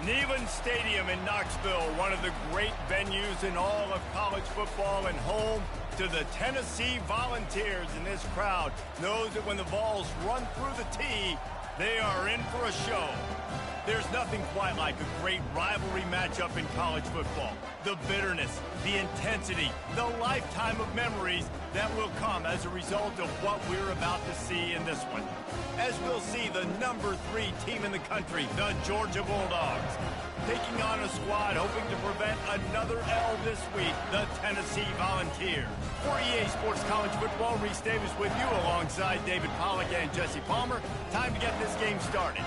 Neyland Stadium in Knoxville, one of the great venues in all of college football and home to the Tennessee Volunteers. And this crowd knows that when the balls run through the tee, they are in for a show. There's nothing quite like a great rivalry matchup in college football. The bitterness, the intensity, the lifetime of memories that will come as a result of what we're about to see in this one. As we'll see the number 3 team in the country, the Georgia Bulldogs, taking on a squad hoping to prevent another L this week, the Tennessee Volunteers. For EA Sports College Football, Reese Davis with you alongside David Pollack and Jesse Palmer. Time to get this game started.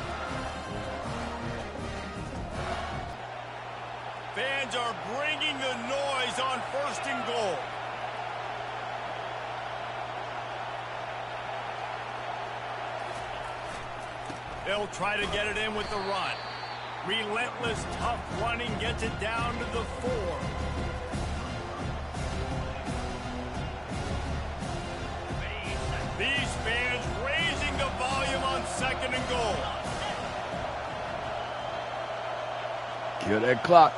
Fans are bringing the noise on 1st and goal. They'll try to get it in with the run. Relentless, tough running gets it down to the 4. These fans raising the volume on 2nd and goal. Kill that clock.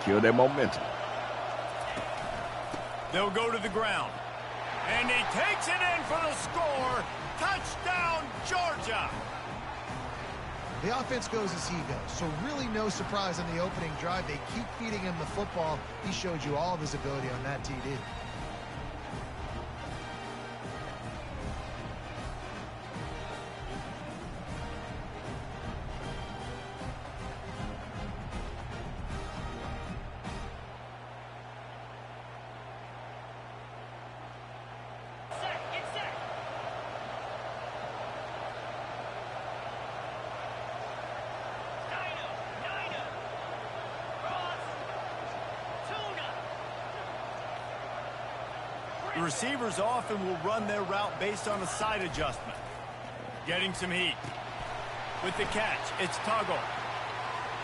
Kill that momentum. They'll go to the ground. And he takes it in for the score. Touchdown, Georgia. The offense goes as he goes, so really no surprise on the opening drive. They keep feeding him the football. He showed you all of his ability on that TD. The receivers often will run their route based on a side adjustment. Getting some heat. With the catch, it's Tuggle.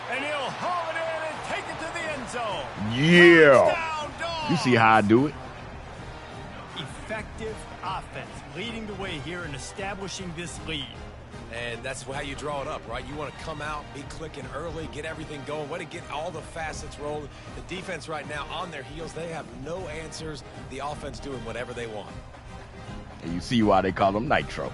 And he'll haul it in and take it to the end zone. Yeah. Touchdown, You see how I do it? Effective offense leading the way here and establishing this lead. And that's how you draw it up, right? You want to come out, be clicking early, get everything going, want to get all the facets rolling. The defense right now on their heels, they have no answers. The offense doing whatever they want. And you see why they call them Nitro.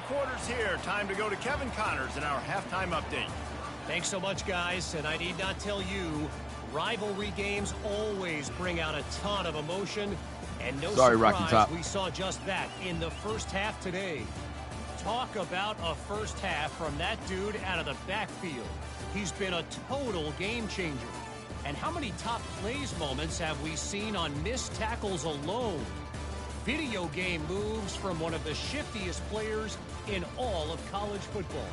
Quarters here. Time to go to Kevin Connors in our halftime update. Thanks so much, guys. And I need not tell you, rivalry games always bring out a ton of emotion. And no surprise, we saw just that in the first half today. Talk about a first half from that dude out of the backfield. He's been a total game changer. And how many top plays moments have we seen on missed tackles alone? Video game moves from one of the shiftiest players in all of college football.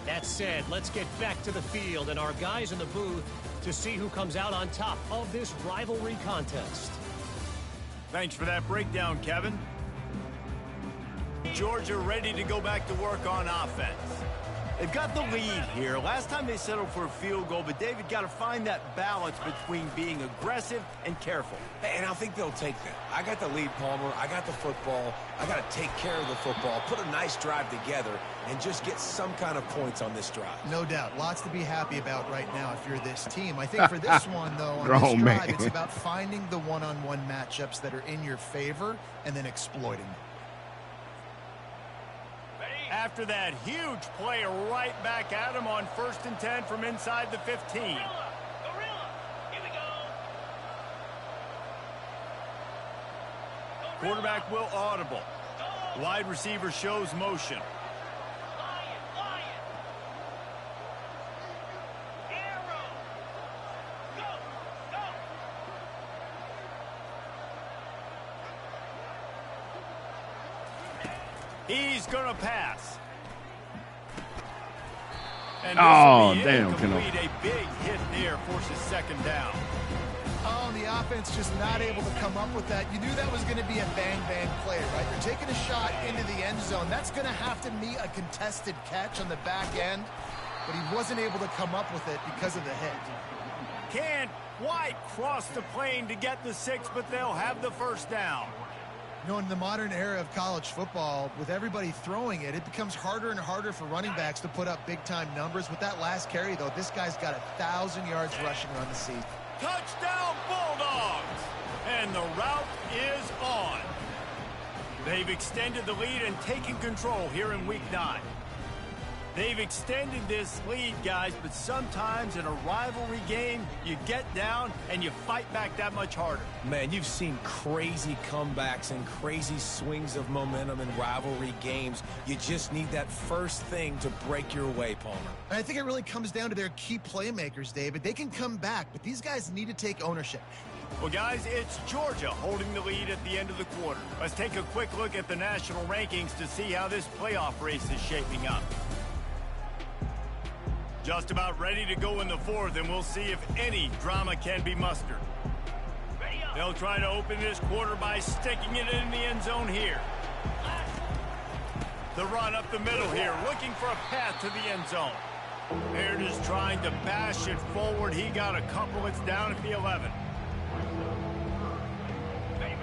That said, let's get back to the field and our guys in the booth to see who comes out on top of this rivalry contest. Thanks for that breakdown, Kevin. Georgia ready to go back to work on offense. They've got the lead here. Last time they settled for a field goal, but David got to find that balance between being aggressive and careful. And I think they'll take that. I got the lead, Palmer. I got the football. I got to take care of the football, put a nice drive together, and just get some kind of points on this drive. No doubt. Lots to be happy about right now if you're this team. I think for this one, though, on this drive, it's about finding the one-on-one matchups that are in your favor and then exploiting them. After that huge play right back at him on 1st and 10 from inside the 15. Gorilla. Here we go. Quarterback will audible. Wide receiver shows motion. Lion. Arrow. Go. He's going to pass. And damn. A big hit there forces 2nd down. Oh, the offense just not able to come up with that. You knew that was going to be a bang-bang play, right? They're taking a shot into the end zone. That's going to have to meet a contested catch on the back end. but he wasn't able to come up with it because of the hit. Can't quite cross the plane to get the 6, but they'll have the first down. You know, in the modern era of college football, with everybody throwing it, it becomes harder and harder for running backs to put up big-time numbers. With that last carry, though, this guy's got 1,000 yards rushing on the season. Touchdown, Bulldogs! And the route is on. They've extended the lead and taken control here in Week 9. They've extended this lead, guys, but sometimes in a rivalry game, you get down and you fight back that much harder. Man, you've seen crazy comebacks and crazy swings of momentum in rivalry games. You just need that first thing to break your way, Palmer. And I think it really comes down to their key playmakers, David. They can come back, but these guys need to take ownership. Well, guys, it's Georgia holding the lead at the end of the quarter. Let's take a quick look at the national rankings to see how this playoff race is shaping up. Just about ready to go in the fourth, and we'll see if any drama can be mustered. They'll try to open this quarter by sticking it in the end zone here. The run up the middle here, looking for a path to the end zone. Baird is trying to bash it forward. He got a couple. It's down at the 11.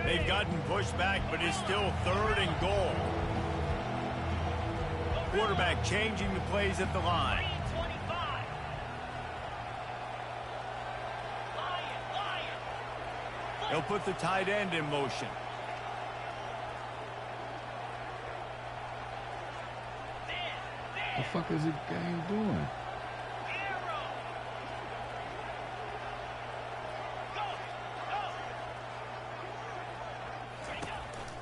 They've gotten pushed back, but it's still 3rd and goal. Quarterback changing the plays at the line. He'll put the tight end in motion. The fuck is the game doing?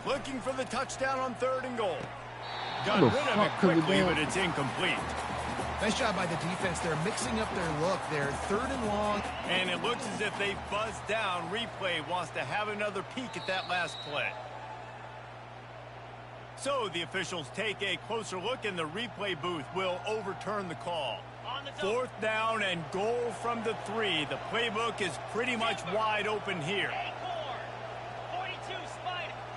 Looking for the touchdown on 3rd and goal. Got rid of it quickly, but it's incomplete. Nice job by the defense. They're mixing up their look. They're 3rd and long. And it looks as if they buzzed down. Replay wants to have another peek at that last play. So the officials take a closer look, and the replay booth will overturn the call. 4th down and goal from the 3. The playbook is pretty much wide open here.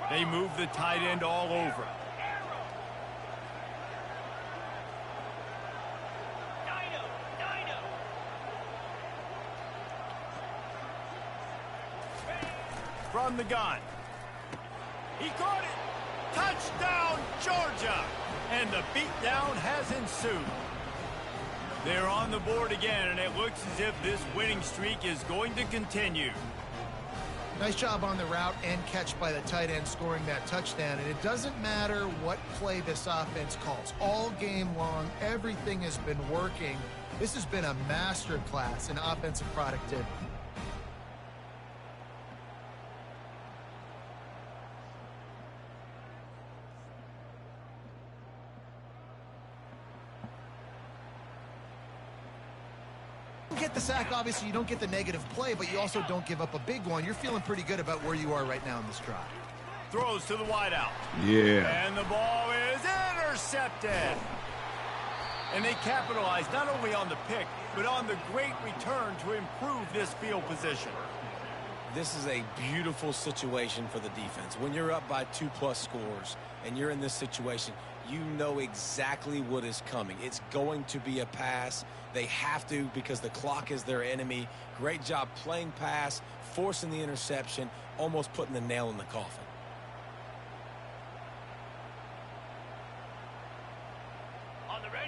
They move the tight end all over. From the gun. He caught it. Touchdown, Georgia. And the beatdown has ensued. They're on the board again, and it looks as if this winning streak is going to continue. Nice job on the route and catch by the tight end scoring that touchdown. And it doesn't matter what play this offense calls. All game long, everything has been working. This has been a master class in offensive productivity. Get the sack, obviously you don't get the negative play, but you also don't give up a big one. You're feeling pretty good about where you are right now in this drive. Throws to the wideout. Yeah. And the ball is intercepted. And they capitalize not only on the pick, but on the great return to improve this field position. This is a beautiful situation for the defense. When you're up by 2+ scores and you're in this situation, you know exactly what is coming. It's going to be a pass. They have to, because the clock is their enemy. Great job playing pass, forcing the interception, almost putting the nail in the coffin.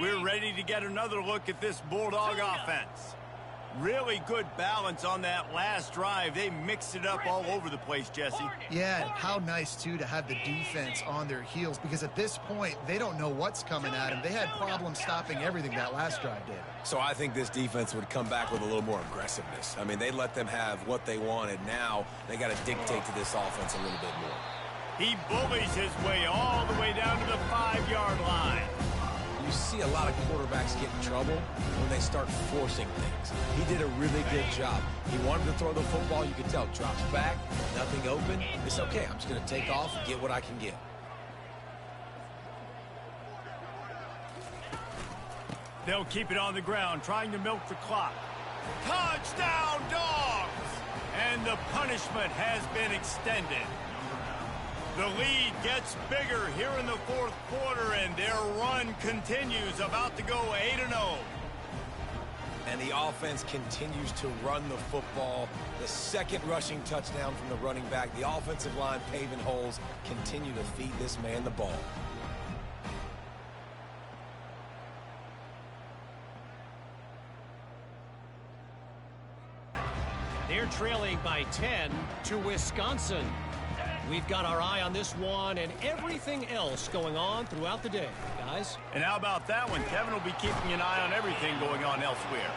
We're ready to get another look at this Bulldog offense. Really good balance on that last drive. They mixed it up all over the place, Jesse. Yeah, how nice, too, to have the defense on their heels, because at this point, they don't know what's coming at them. They had problems stopping everything that last drive did. So I think this defense would come back with a little more aggressiveness. I mean, they let them have what they wanted. Now they got to dictate to this offense a little bit more. He bullies his way all the way down to the 5-yard line. You see a lot of quarterbacks get in trouble when they start forcing things. He did a really good job. He wanted to throw the football. You could tell. Drops back, nothing open. It's okay. I'm just going to take off and get what I can get. They'll keep it on the ground, trying to milk the clock. Touchdown, Dogs! And the punishment has been extended. The lead gets bigger here in the 4th quarter, and their run continues, about to go 8-0. And the offense continues to run the football. The second rushing touchdown from the running back. The offensive line paving holes. Continue to feed this man the ball. They're trailing by 10 to Wisconsin. We've got our eye on this one and everything else going on throughout the day, guys. And how about that one? Kevin will be keeping an eye on everything going on elsewhere.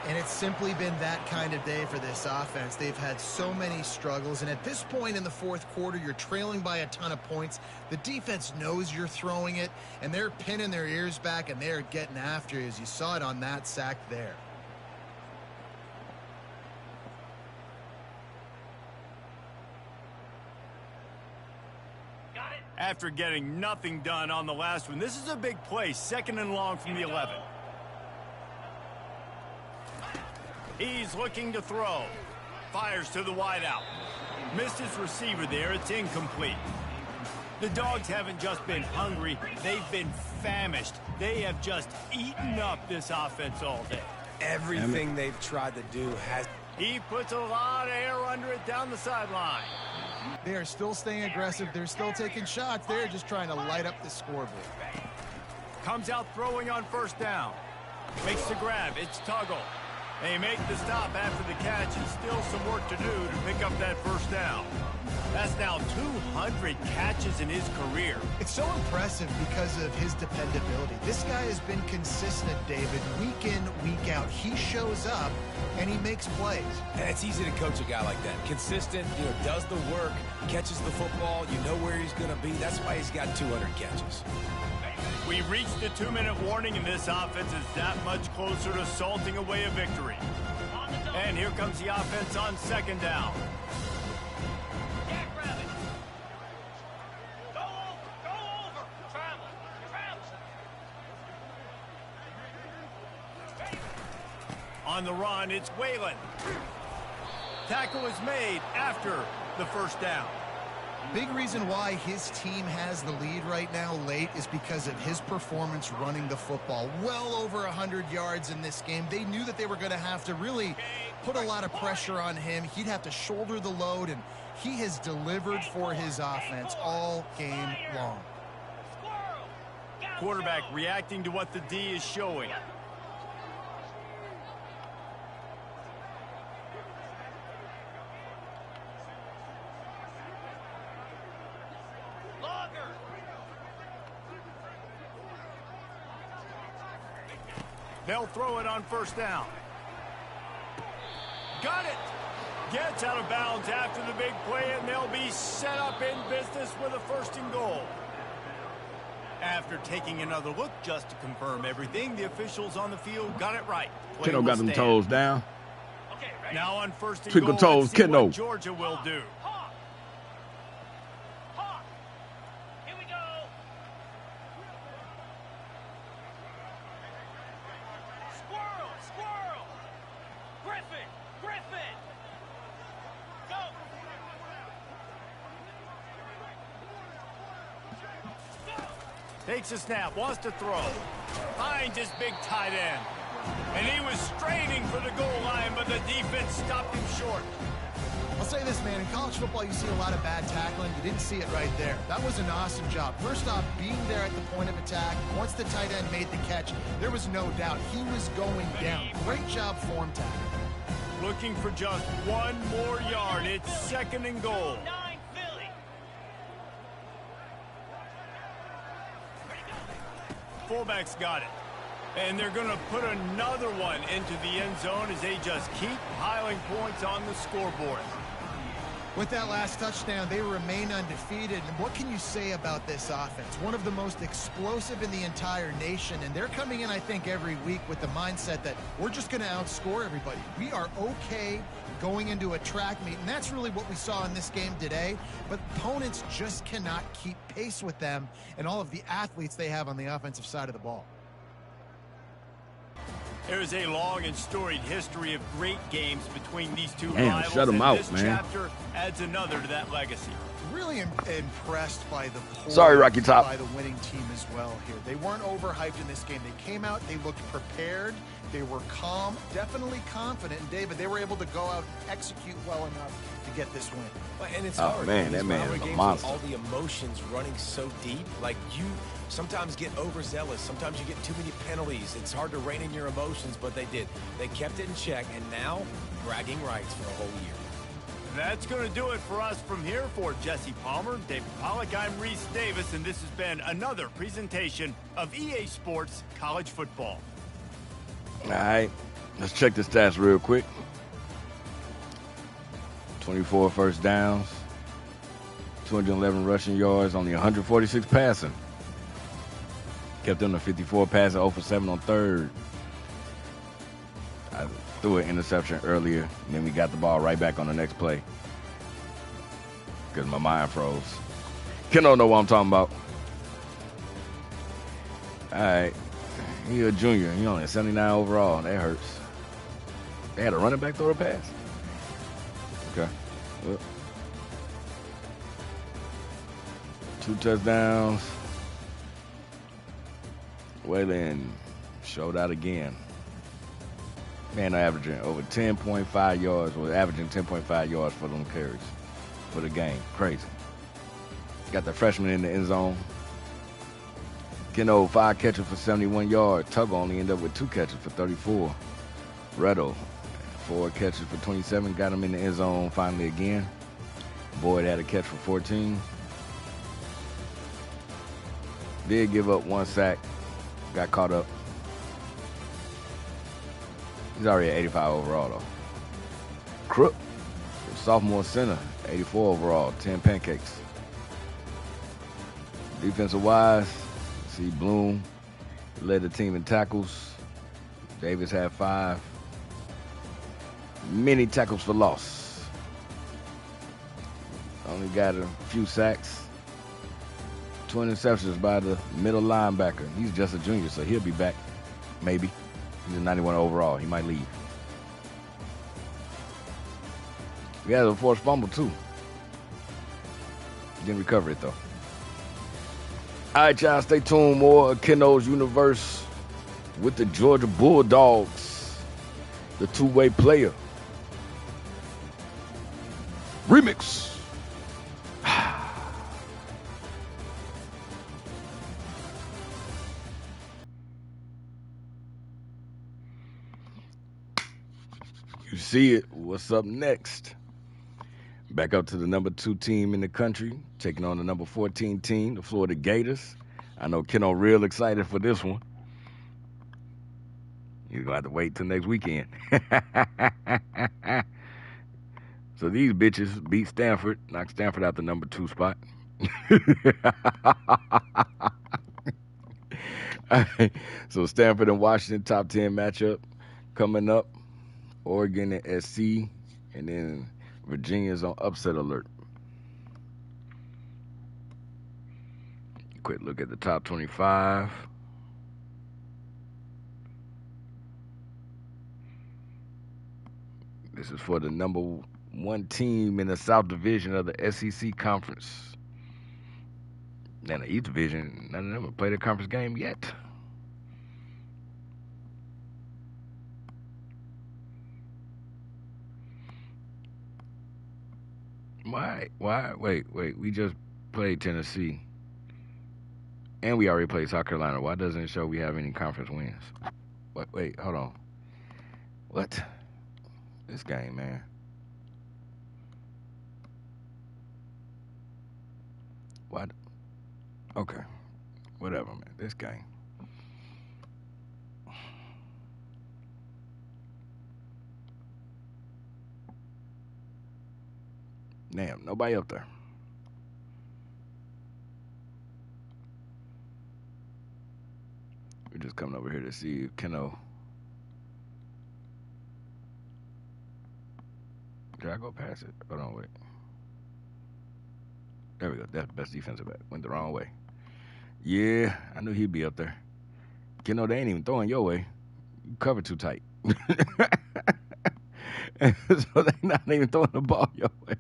And it's simply been that kind of day for this offense. They've had so many struggles, and at this point in the fourth quarter, you're trailing by a ton of points. The defense knows you're throwing it, and they're pinning their ears back, and they're getting after you, as you saw it on that sack there. After getting nothing done on the last one, this is a big play, 2nd and long from the 11. He's looking to throw. Fires to the wideout. Missed his receiver there. It's incomplete. The Dogs haven't just been hungry. They've been famished. They have just eaten up this offense all day. Everything they've tried to do has... He puts a lot of air under it down the sideline. They are still staying aggressive. They're still taking shots. They're just trying to light up the scoreboard. Comes out throwing on 1st down. Makes the grab. It's Tuggle. They make the stop after the catch, and still some work to do to pick up that 1st down. That's now 200 catches in his career. It's so impressive because of his dependability. This guy has been consistent, David, week in, week out. He shows up, and he makes plays. And it's easy to coach a guy like that. Consistent, does the work, catches the football, you know where he's going to be. That's why he's got 200 catches. We reached the 2-minute warning, and this offense is that much closer to salting away a victory. And here comes the offense on 2nd down. On the run, it's Whalen. Tackle is made after the 1st down. Big reason why his team has the lead right now late is because of his performance running the football. Well over 100 yards in this game. They knew that they were going to have to really put a lot of pressure on him. He'd have to shoulder the load, and he has delivered for his offense all game long. Quarterback reacting to what the D is showing. They'll throw it on 1st down. Got it. Gets out of bounds after the big play, and they'll be set up in business with a 1st and goal. After taking another look just to confirm everything, the officials on the field got it right. Kiddo got them toes down. Now on 1st and Twinkle goal, toes, let's see Kiddo. what Georgia will do. Takes a snap, wants to throw. Finds his big tight end. And he was straining for the goal line, but the defense stopped him short. I'll say this, man. In college football, you see a lot of bad tackling. You didn't see it right there. That was an awesome job. First off, being there at the point of attack. Once the tight end made the catch, there was no doubt he was going down. Great job form tackling. Looking for just 1 more yard. It's 2nd and goal. Fullback's got it. And they're going to put another one into the end zone as they just keep piling points on the scoreboard. With that last touchdown, they remain undefeated. And what can you say about this offense? One of the most explosive in the entire nation. And they're coming in, I think, every week with the mindset that we're just going to outscore everybody. We are okay going into a track meet. And that's really what we saw in this game today. But opponents just cannot keep pace with them and all of the athletes they have on the offensive side of the ball. There is a long and storied history of great games between these two rivals. Shut them out, this man. chapter adds another to that legacy. Really impressed by the Rocky Top. by the winning team as well here. They weren't overhyped in this game. They came out, they looked prepared, they were calm, definitely confident. And David, they were able to go out and execute well enough to get this win. And it's hard. Man, that man is a monster. All the emotions running so deep, like you sometimes get overzealous. Sometimes you get too many penalties. It's hard to rein in your emotions, but they did. They kept it in check, and now bragging rights for a whole year. That's going to do it for us from here. For Jesse Palmer, David Pollack, I'm Reese Davis, and this has been another presentation of EA Sports College Football. All right, let's check the stats real quick. 24 first downs, 211 rushing yards, only 146 passing. Kept them to 54 passing, 0 for 7 on third. I threw an interception earlier, and then we got the ball right back on the next play because my mind froze. Keno know what I'm talking about. All right, he a junior. He only 79 overall. That hurts. They had a running back throw a pass. Okay. Well, 2 touchdowns. Waylon showed out again. Man, averaging over 10.5 yards, or averaging 10.5 yards for them carries for the game. Crazy. Got the freshman in the end zone. Keno, 5 catches for 71 yards. Tuggle only ended up with 2 catches for 34. Retto, 4 catches for 27. Got him in the end zone finally again. Boyd had a catch for 14. Did give up 1 sack. Got caught up. He's already at 85 overall, though. Crook, sophomore center, 84 overall, 10 pancakes. Defensive-wise, see Bloom led the team in tackles. Davis had 5. Many tackles for loss. Only got a few sacks. 2 interceptions by the middle linebacker. He's just a junior, so he'll be back, maybe. He's a 91 overall. He might leave. We had a forced fumble, too. Didn't recover it, though. All right, y'all, stay tuned. More of Keno's universe with the Georgia Bulldogs. The two-way player. Remix. You see it. What's up next? Back up to the number 2 team in the country, taking on the number 14 team, the Florida Gators. I know Keno real excited for this one. You're going to have to wait till next weekend. So these bitches beat Stanford, knocked Stanford out the number 2 spot. So Stanford and Washington, top 10 matchup coming up. Oregon and SC, and then Virginia's on upset alert. Quick look at the top 25. This is for the number 1 team in the South Division of the SEC Conference. Now the East Division, none of them have played a conference game yet. Why? Wait. We just played Tennessee. And we already played South Carolina. Why doesn't it show we have any conference wins? Wait, hold on. What? This game, man. What? Okay. Whatever, man. This game. Damn, nobody up there. We're just coming over here to see if Keno. Did I go past it? Hold on, wait. There we go. That's the best defensive back. Went the wrong way. Yeah, I knew he'd be up there. Keno, they ain't even throwing your way. You cover too tight. So they're not even throwing the ball your way.